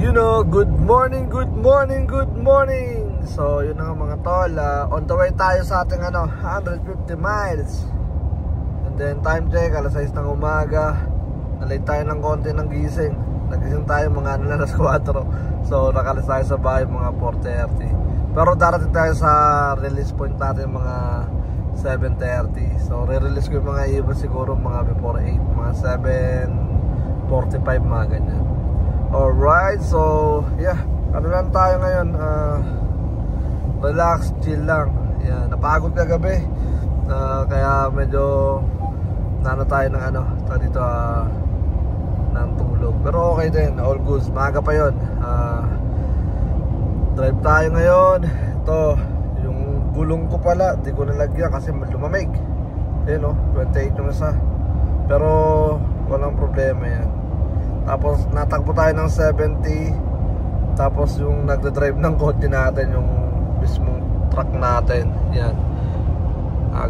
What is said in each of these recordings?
Good morning, good morning, good morning. So yun na nga mga tol, on the way tayo sa ating 150 miles. And then time check, alas 6 ng umaga. Nalate tayo ng konti ng gising. Nagising tayo mga alas 4. So nakalis tayo sa bahay mga 4:30. Pero darating tayo sa release point natin mga 7:30. So re-release ko yung mga iba siguro mga before 8, mga 7:45 mga ganyan. Alright, so yeah, ano lang tayo ngayon, relax, chill lang. Yeah, napagod kagabi, kaya medyo nano tayo ng dito ng tulog. Pero okay din, all good, maaga pa yun. Drive tayo ngayon. Ito, yung gulong ko pala, di ko nalagyan kasi lumamig. Ayun 28 yung isa. Pero walang problema yan. Tapos natakbo tayo ng 70. Tapos yung nagdadrive ng kotse natin, yung mismong truck natin, yan,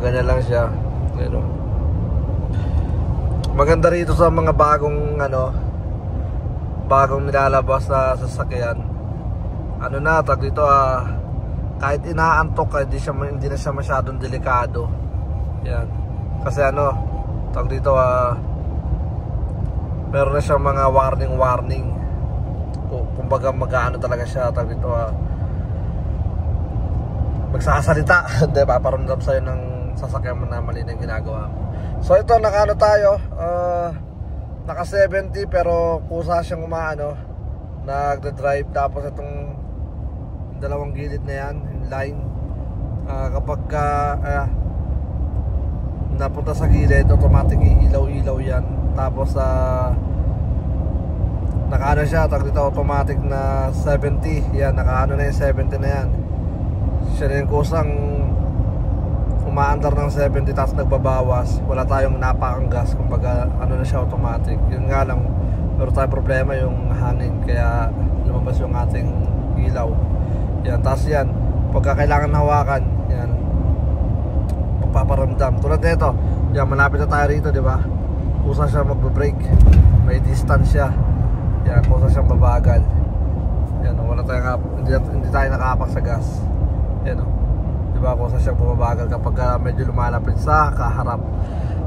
ganyan lang siya. Maganda rito sa mga bagong bagong nilalabas sa sasakyan, tag dito, kahit inaantok, hindi na siya masyadong delikado. Yan. Kasi tag dito, meron na siyang mga warning. Kumbaga talaga siya, tag dito, magsasalita. Hindi, paparamdam sa'yo ng sasakyan mo na mali na ginagawa mo. So ito, tayo, naka 70 pero kusa siyang nagda-drive. Tapos itong dalawang gilid na yan, yung line, kapag napunta sa gilid, automatic ilaw-ilaw yan. Tapos nakaano siya, tag dito, automatic na 70. Yan, nakaano na yung 70 na yan. Siya na yung kusang umaandar ng 70 tapos nagbabawas. Wala tayong napakang gas, kumbaga na siya, automatic. Yun nga lang, pero tayong problema yung hangin, kaya lumabas yung ating ilaw. Yan, tapos yan, pagka kailangan hawakan, yan, paparamdam. Tulad nito, yan, malapit na tayo rito, di ba? Kusa siya magbe-brake, may distance siya. Yan, kusa siyang babagal. Yan, wala tayong, hindi tayo nakapak sa gas. Yan, diba, kusa siyang bumabagal kapag medyo lumalapit sa kaharap.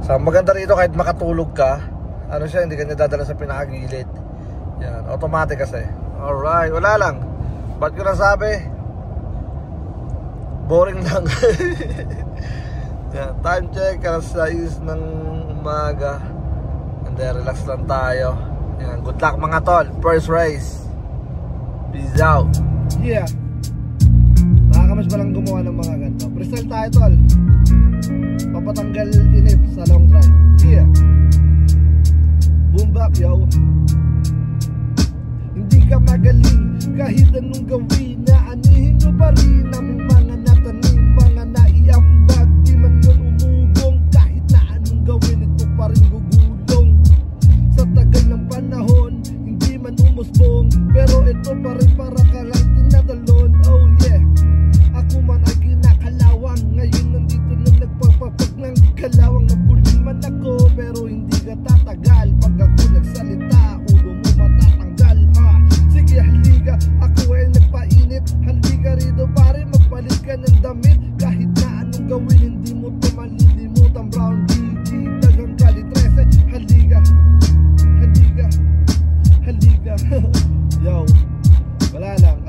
So maganda rito, kahit makatulog ka, siya, hindi ka niya dadala sa pinakagilid. Yan, automatic kasi. Alright, wala lang. Ba't ko nasabi? Boring lang. Yan, time check, alas 6 ng umaga. And then relax lang tayo. Yan, good luck mga tol, first race. Peace out. Yeah, nakakamas ba lang gumawa ng mga ganito? Presel tayo tol, papatanggal inip sa long drive. Yeah, boom bap yo. Hindi ka magaling kahit anong gawin, na anihin mo pa rin ang mga natanim, mga naiambag. Di man yun umugong, kahit na anong gawin, ito pa rin gugulong. Sa tagal ng panahon, hindi man umusbong, pero ito pa rin para ka lang tinatalon. Oh yeah, ako man ay kinakalawang, ngayon nandito na nagpapapag ng kalawang. Nabulin man ako, pero hindi ka tatagal. Pag ako nagsalita, ulo mo matatanggal. Sige halika, ako ay nagpainit. Halika rito pare, magpalit ka ng damit. Kahit na anong gawin, hindi mo ito malilimutan. Brown DG, dagang gali 13. Halika, halika. Yo, wala lang,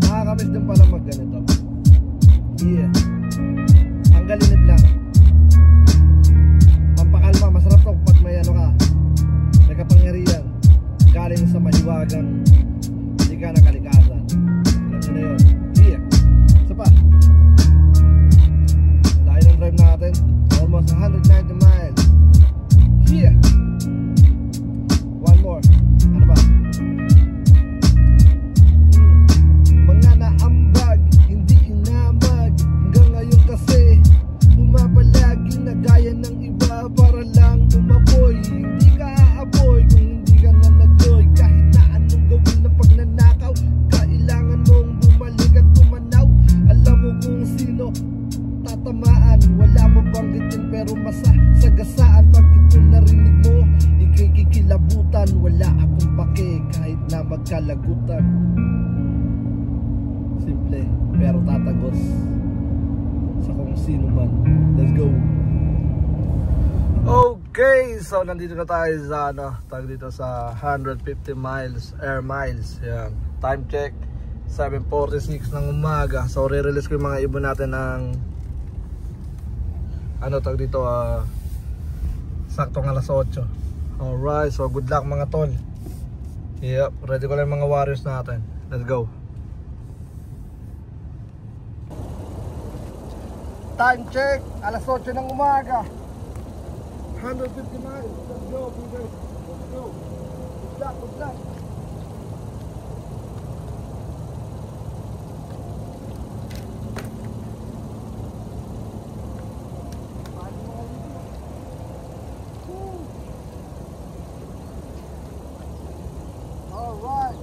nakakamiss din pala mag ganito. Yeah, ang galinit lang, pampakalma. Masarap to pag may ka, may kapangyarihan galing sa mahiwagang hindi ka nakalikasan. Alam nyo na yun. Yeah, isa pa, layo ng drive natin, almost 190 miles. Yeah, one more. Ano ba? Mga naambag, hindi inamag. Hanggang ngayon kasi pumapalagi na gaya ng iba para lang umapoy. Hindi ka aapoy kung hindi ka na nag-joy. Kahit na anong gawin na pagnanakaw, lalaki kahit na magkalagutan. Simple pero tatagos sa kung sino man. Let's go. Okay, so nandito na tayo sa tag dito sa 150 miles, air miles. Yan. Time check 7:46 ng umaga. So re-release ko yung mga ibon natin ng tag dito saktong alas 8. Alright, so good luck mga tol. Yep, ready ko lang yung mga warriors natin. Let's go. Time check, alas 8 ng umaga. 150 miles. Let's go, Peter. Let's go. Good luck, good luck. Alright.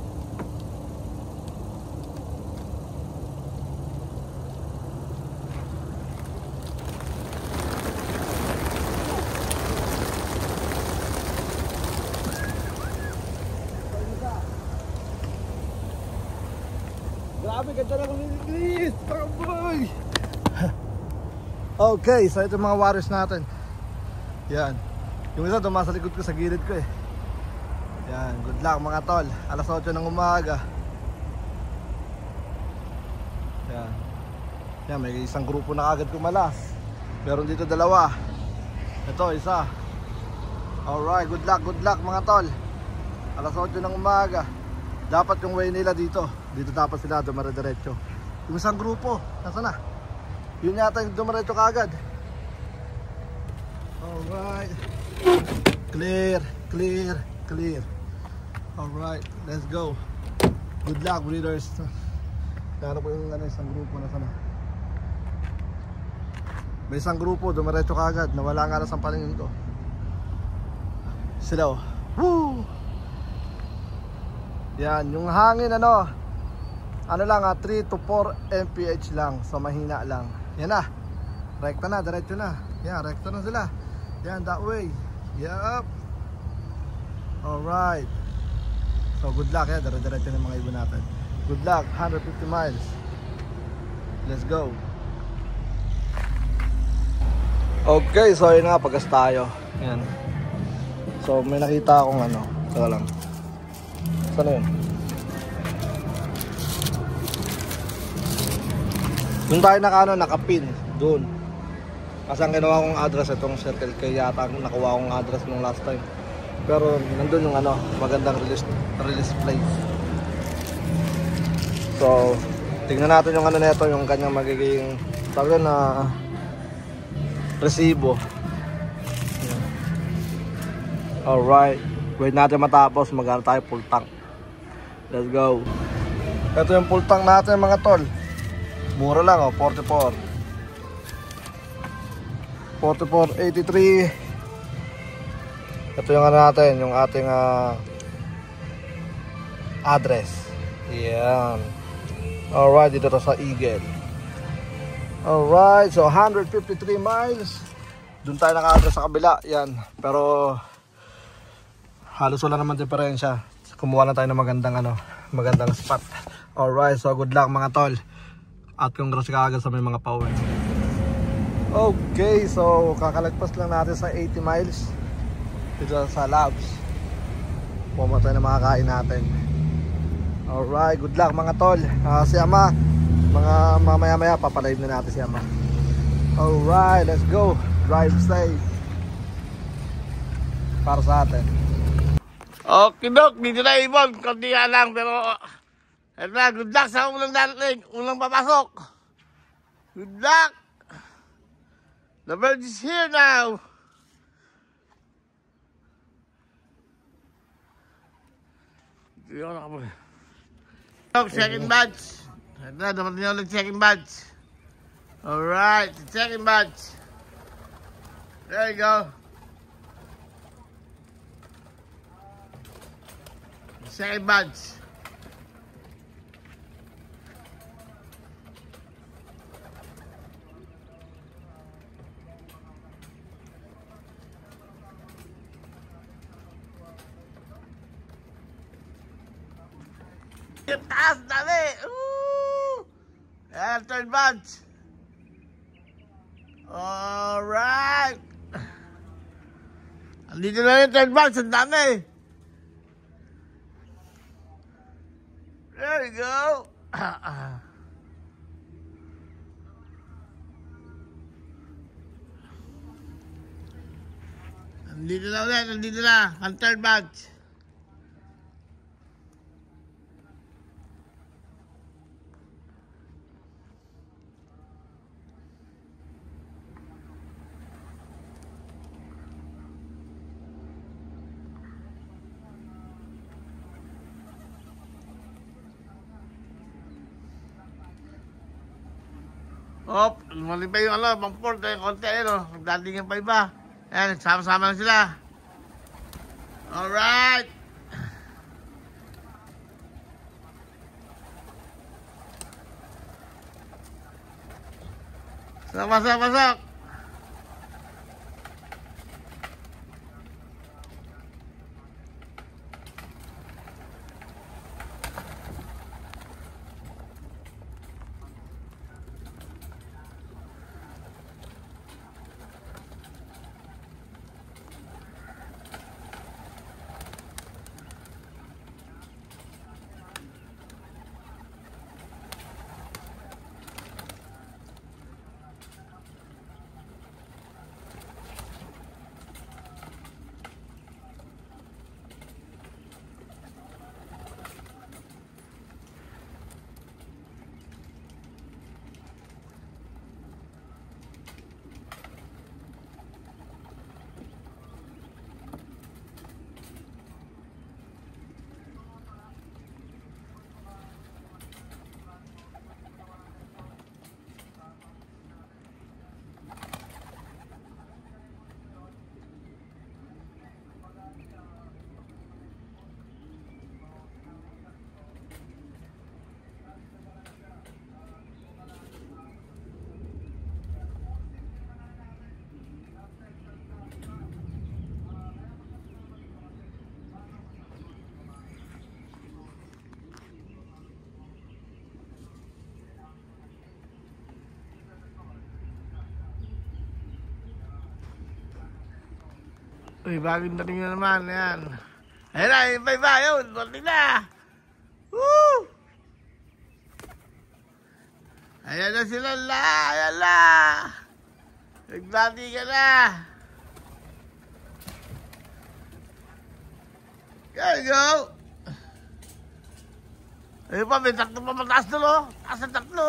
Grabe, ganda lang ng English. Tamboy. Okay, so ito mga warriors natin. Yan. Yung isa dumaan sa likod ko, sa gilid ko eh. Yan, good luck mga tol. Alas 8 ng umaga. Yan. Yan, may isang grupo na agad kumalas. Meron dito dalawa. Ito, isa. Alright, good luck mga tol. Alas 8 ng umaga. Dapat yung way nila dito. Dito dapat sila dumare-diretso. Yung isang grupo, nasa na? Yun yata yung dumaretso kagad. Alright. Clear. Alright, let's go. Good luck breeders. Lalo ko yung isang grupo, nasa na? May isang grupo, dumaretso kagad. Nawala nga na sa palingin ko. Sila. Woo! Yan, yung hangin lang 3 to 4 mph lang. So mahina lang. Yan na. Rekta na, diretso na. Yan, rekta na sila. Yan, that way. Yup. Alright. So good luck ya, dire-diretso ng mga ibon natin. Good luck, 150 miles. Let's go. Okay, so yun nga, pagas tayo. Yan. So may nakita akong saka lang. Saan yun? Doon tayo nakapin. Doon. Kasi ang ginawa kong address itong Circle K yata nakuha kong address nung last time. Pero nandun yung magandang release place. So tingnan natin yung nito, yung kanyang magiging tawag na resibo. Alright, wait natin matapos, magana tayo full tank. Let's go. Ito yung full tank natin mga tol. Mura lang 44. 44.83. Ito yung natin, yung ating address. Yan. Alright, dito to sa Eagle. Alright, so 153 miles. Doon tayo naka-address sa kabila. Yan, pero halos wala naman diferensya. Kumuha na tayo ng magandang spot. Alright, so good luck mga tol. At congrats ka agad sa may mga power. Okay, so kakalagpas lang natin sa 80 miles dito sa Labs. Pumunta tayo ng mga kain natin. Alright, good luck mga tol. Si Ama, mga mamaya-maya papalive na natin si Ama. Alright, let's go. Drive safe para sa atin. Okay, Dok. Dito na ibon. Kunti lang, pero good luck sa unang darating. Unang papasok. Good luck. The bird is here now. Dok, second batch. Ito na, dumating ulit second batch. Alright, second batch. There you go. Second batch. Yung taas, dami! Woo! Ayan, third batch. Alright! Andito na yung third batch, ang dami! There you go! Andito na ulit, andito na, ang third batch. Op, lumali pa yung pang port, konti nagdatingan pa iba. Ayan, sama-sama na sila. Alright. Pasok. Uy, bagong dating na naman, yan. Ayan na, iba-iba, yun, dating na. Woo! Ayan na sila la, ayan na. Nagdating ka na. There you go. Ayun pa, may tatlo pa mataas na, no? Taas na tatlo.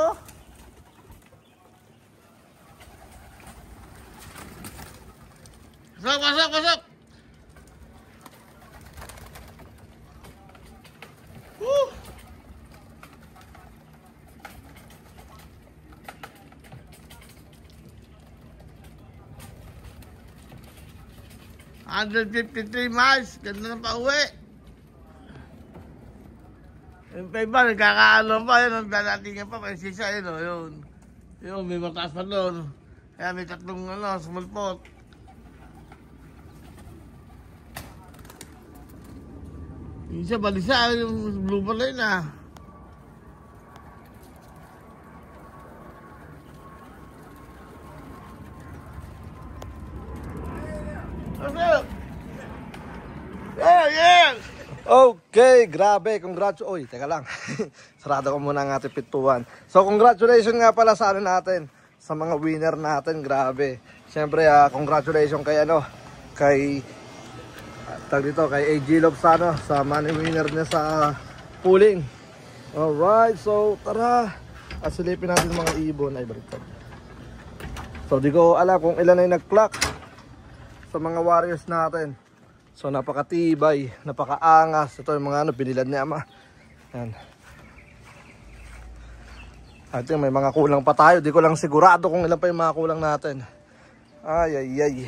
Pasok! Woo! $153 miles, ganda na pa uwi. Yung pa iba, nagkakaano pa, yun, dadatingan pa, may sisa, yun. Yun, may mataas pa doon. Kaya may tatlong, sumulpot. Yung isa balisa, yung blue balay na. Yeah! Okay, grabe, Oy, teka lang. Sarado ko muna ang ating pintuan. So, congratulations nga pala sa natin, sa mga winner natin, grabe. Siyempre, congratulations kay kay AG Love sa money winner niya sa pooling. Alright, so tara, asilipin natin yung mga ibon. Ay, baliktad. So di ko alam kung ilan ay nag-clock sa mga warriors natin. So napakatibay, napakaangas. Ito yung mga binilad ni Ama. Yan. I think may mga kulang pa tayo. Di ko lang sigurado kung ilan pa yung mga kulang natin. Ay.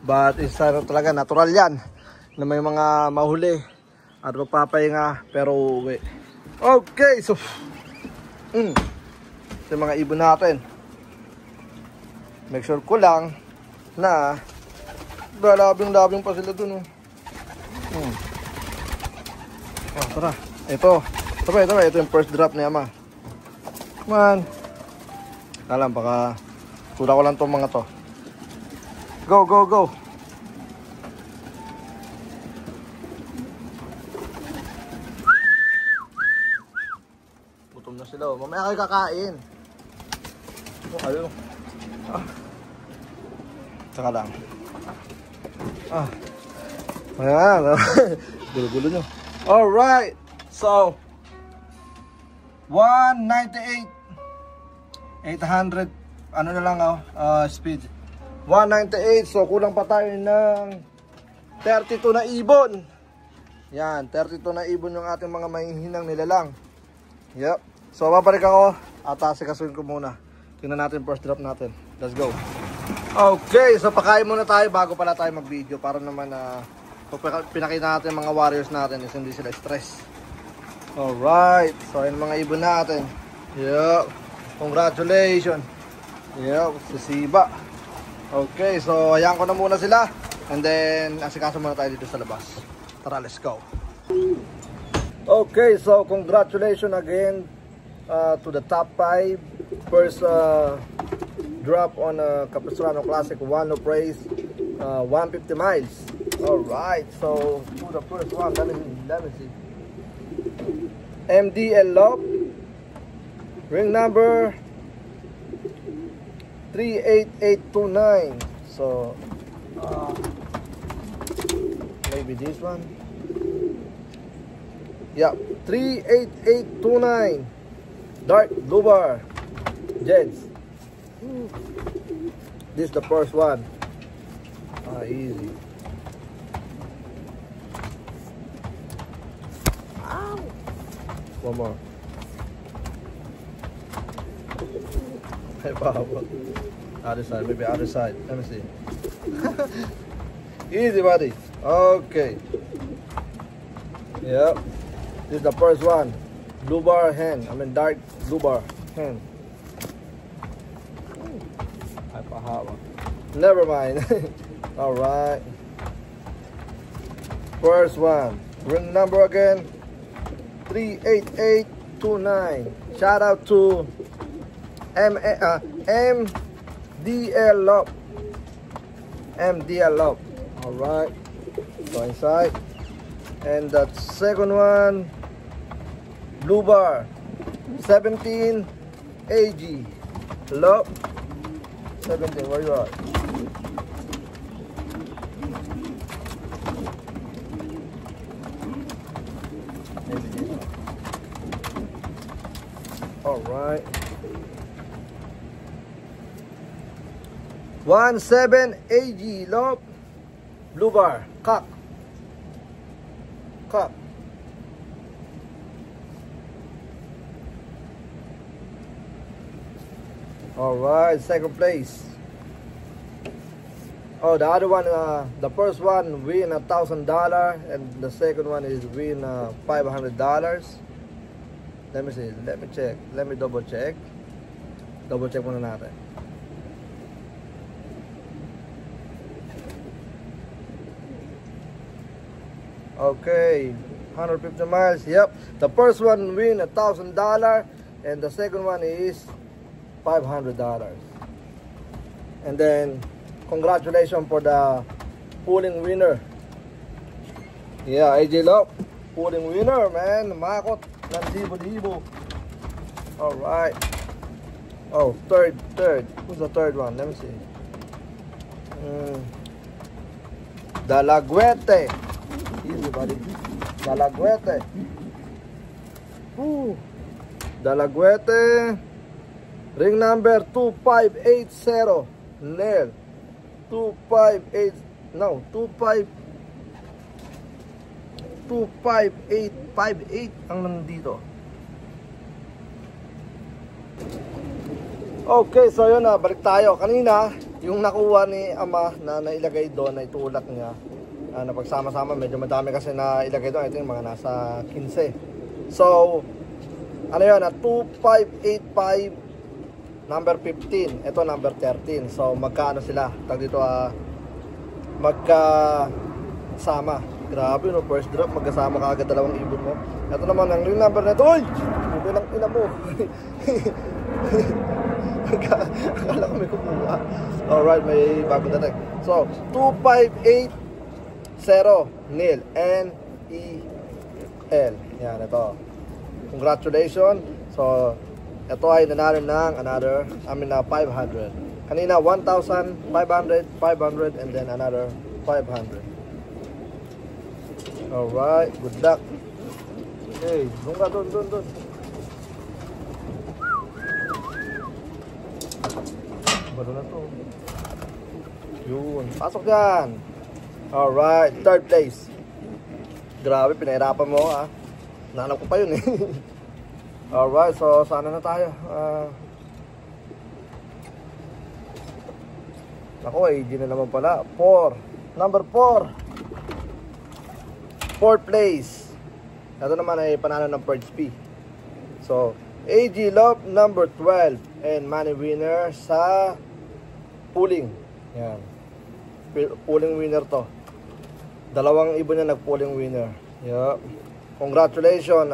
But isa talaga natural yan na may mga mahuli at magpapahinga pero uwi. Okay, so sa mga ibon natin, make sure ko lang na labing pa sila dun. Tara, ito Ito ba, ito yung first drop ni Ama. Come on. Alam, baka kuda ko lang tong mga to. Go, go, go. Gutom na sila. Mamaya kayo kakain. Oh, ayun. Ah. Saka lang. Ah. Ayan. Gulo-gulo nyo. Alright. So, 198. 800. Ano na lang speed. 198. So, kulang pa tayo ng 32 na ibon. Yan. 32 na ibon yung ating mga mahihinang nilalang. Yep. So, babalik ako. At asikasuhin ko muna. Tingnan natin first drop natin. Let's go. Okay, so pakain muna tayo bago pala tayo mag-video para naman pinakita natin mga warriors natin is hindi sila stress. Alright, so yun mga ibon natin. Yup, congratulations. Yup, si Siba. Okay, so hayaan ko na muna sila. And then, asikaso muna tayo dito sa labas. Tara, let's go. Okay, so congratulations again to the top 5. First drop on Capistrano Classic 1 no praise 150 miles. Alright, so to the first one, let me see. MDL Love, ring number 38829. So maybe this one. Yeah, 38829. Dark blue bar Jeds. This is the first one. Easy. Ow. One more. Hey, Bob. Other side, maybe other side. Let me see. Easy, buddy. Okay. Yep. This is the first one. Blue bar hen. I mean dark blue bar hen. Never mind. All right. First one. Ring number again. 38829. Shout out to MDL Love. MDL Love. All right. Go inside. And the second one. Blue bar. 17 AG. Love. 17, where you are? Maybe this one. Alright. 17 AG Love. Blue bar. Cock. Cock. Alright, second place. Oh, the other one, the first one win $1,000, and the second one is win $500. Let me see. Let me check. Let me double check. Double check muna natin. Okay, 150 miles. Yep, the first one win $1,000, and the second one is $500. And then congratulations for the pulling winner. Yeah, AJ Love, pulling winner, man. Makot ng libo-libo. All right. Oh, third. Who's the third one? Let me see. Dalaguete. Easy, buddy. Dalaguete. Dalaguete. Ring number 2580. Nail. 25858 ang nandito. Okay, so yun na, balik tayo. Kanina, yung nakuha ni Ama na nailagay doon, na itulak niya, na pagsama-sama, medyo madami kasi na ilagay doon. Ito yung mga nasa 15. So, ano yun, 2585 number 15, ito number 13. So magkaano sila? Tag dito magkasama. Grabe no, first drop, magkasama ka agad dalawang ibon mo. Ito naman ang ring number na ito. Uy! Bubi ng ina mo. Akala ko may kumuha. Alright, may bago na rin. So, 2580 Neil, N-E-L. Yan, ito. Congratulations. So, ito ay nanalo ng another, 500. Kanina, 1,500, 500, and then another 500. Alright, good luck. Okay, doon ka, doon. Baro na to. Yun, pasok dyan. Alright, third place. Grabe, pinahirapan mo ha. Nahanap ko pa yun eh. Alright, so sana na tayo. Ako, AG na naman pala. 4. Number 4. 4th place. Ito naman ay panalo ng Perch P. So, AG Love number 12. And money winner sa pooling. Yan. Pooling winner to. Dalawang ibon niya nag-pooling winner. Yup. Congratulations,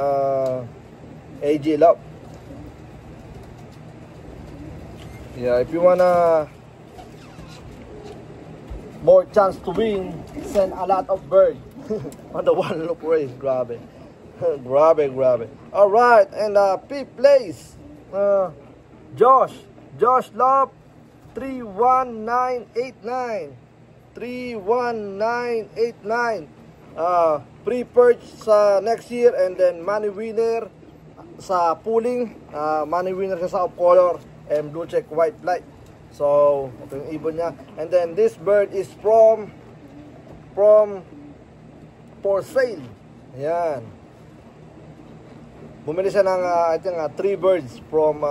AG Love. Yeah, if you wanna more chance to win, send a lot of birds on the one loop race. Grabe. grabe. Alright, and 5th place, Josh Love 31989. 31989. Pre-purge sa next year, and then money winner sa pooling. Money winner sa of color and blue check white light. So, ito yung ibon niya. And then this bird is from for sale. Ayan. Bumili siya ng I think 2 birds from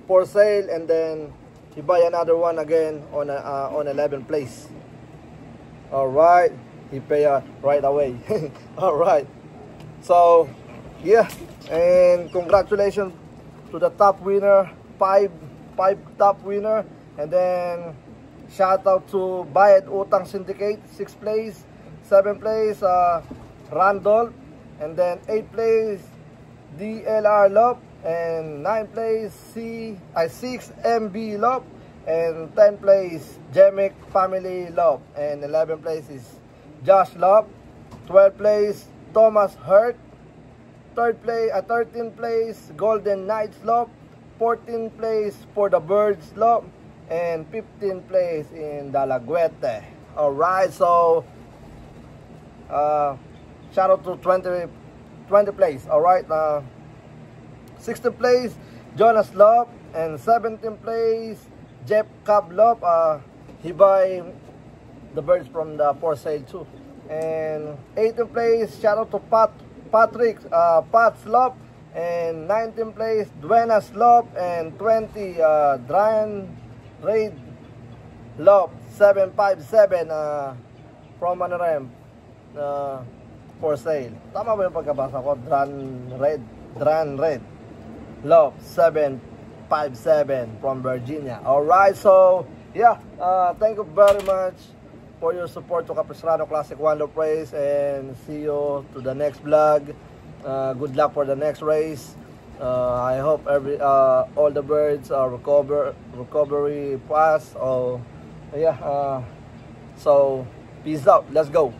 for sale, and then he buy another one again on 11th place. Alright, he pay right away. Alright, so yeah, and congratulations to the top winner, 5 top winner, and then shout out to Bayad Utang Syndicate, 6th place, 7th place Randolph, and then 8th place DLR Love, and 9th place 6 MB Love, and 10th place Jemic Family Love, and 11th place is Josh Love, 12th place Thomas Hurt, 13th place Golden Knights Love, 14th place For the Birds Love, and 15th place in Dalaguete. Alright, so shout out to 20 place. Alright, 16th place Jonas Love, and 17th place Jeff Cobb Love. He buy the birds from the for sale too. And 18th place, shout out to Patrick Pat's Love, and 19th place Duenas Love, and 20 Drian Raid Love 757 from for sale. Tama ba yung pagkabasa ko? Dran Red Love 757 from Virginia. Alright, so yeah, thank you very much for your support to Capistrano Classic One Loop Race, and see you to the next vlog. Good luck for the next race. I hope all the birds are recovery fast. Oh yeah, so peace out, let's go.